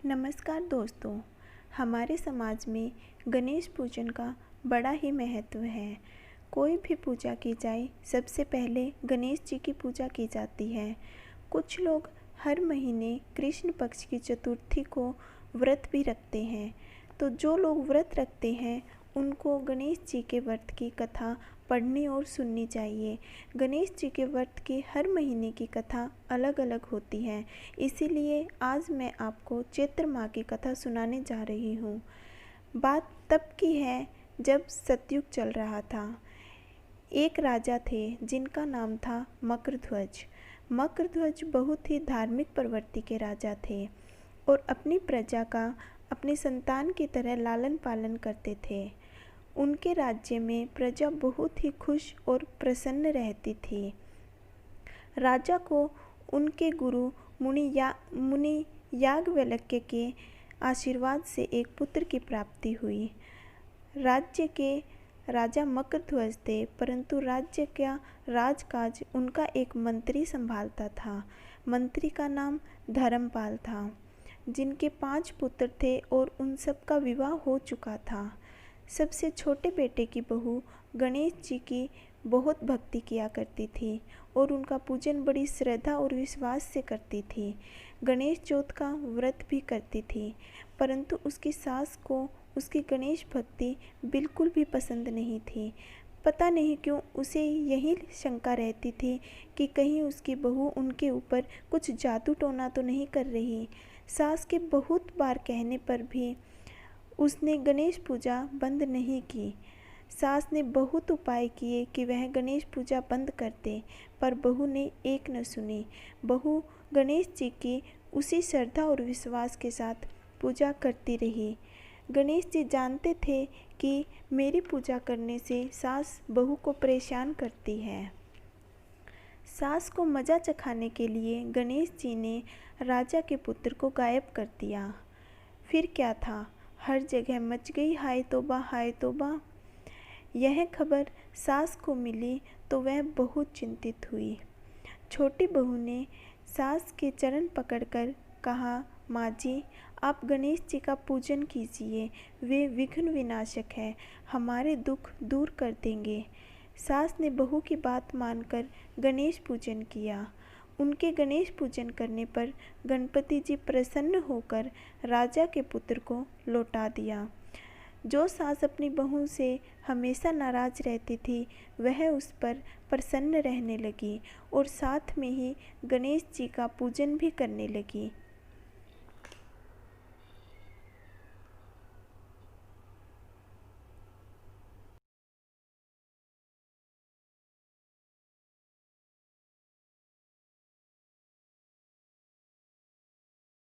नमस्कार दोस्तों। हमारे समाज में गणेश पूजन का बड़ा ही महत्व है। कोई भी पूजा की जाए सबसे पहले गणेश जी की पूजा की जाती है। कुछ लोग हर महीने कृष्ण पक्ष की चतुर्थी को व्रत भी रखते हैं। तो जो लोग व्रत रखते हैं उनको गणेश जी के व्रत की कथा पढ़नी और सुननी चाहिए। गणेश जी के व्रत की हर महीने की कथा अलग अलग होती है, इसीलिए आज मैं आपको चैत्र माह की कथा सुनाने जा रही हूँ। बात तब की है जब सतयुग चल रहा था। एक राजा थे जिनका नाम था मकरध्वज। मकरध्वज बहुत ही धार्मिक प्रवृत्ति के राजा थे और अपनी प्रजा का अपनी संतान की तरह लालन पालन करते थे। उनके राज्य में प्रजा बहुत ही खुश और प्रसन्न रहती थी। राजा को उनके गुरु मुनि याज्ञवल्क्य के आशीर्वाद से एक पुत्र की प्राप्ति हुई। राज्य के राजा मकरध्वज थे, परंतु राज्य का राजकाज उनका एक मंत्री संभालता था। मंत्री का नाम धर्मपाल था, जिनके 5 पुत्र थे और उन सब का विवाह हो चुका था। सबसे छोटे बेटे की बहू गणेश जी की बहुत भक्ति किया करती थी और उनका पूजन बड़ी श्रद्धा और विश्वास से करती थी। गणेश चौथ का व्रत भी करती थी, परंतु उसकी सास को उसकी गणेश भक्ति बिल्कुल भी पसंद नहीं थी। पता नहीं क्यों उसे यही शंका रहती थी कि कहीं उसकी बहू उनके ऊपर कुछ जादू टोना तो नहीं कर रही। सास के बहुत बार कहने पर भी उसने गणेश पूजा बंद नहीं की। सास ने बहुत उपाय किए कि वह गणेश पूजा बंद कर दे, पर बहू ने एक न सुनी। बहू गणेश जी की उसी श्रद्धा और विश्वास के साथ पूजा करती रही। गणेश जी जानते थे कि मेरी पूजा करने से सास बहू को परेशान करती है। सास को मज़ा चखाने के लिए गणेश जी ने राजा के पुत्र को गायब कर दिया। फिर क्या था, हर जगह मच गई हाय तौबा हाय तौबा। यह खबर सास को मिली तो वह बहुत चिंतित हुई। छोटी बहू ने सास के चरण पकड़कर कहा, माँ जी, आप गणेश जी का पूजन कीजिए, वे विघ्न विनाशक है, हमारे दुख दूर कर देंगे। सास ने बहू की बात मानकर गणेश पूजन किया। उनके गणेश पूजन करने पर गणपति जी प्रसन्न होकर राजा के पुत्र को लौटा दिया। जो सास अपनी बहू से हमेशा नाराज रहती थी, वह उस पर प्रसन्न रहने लगी और साथ में ही गणेश जी का पूजन भी करने लगी।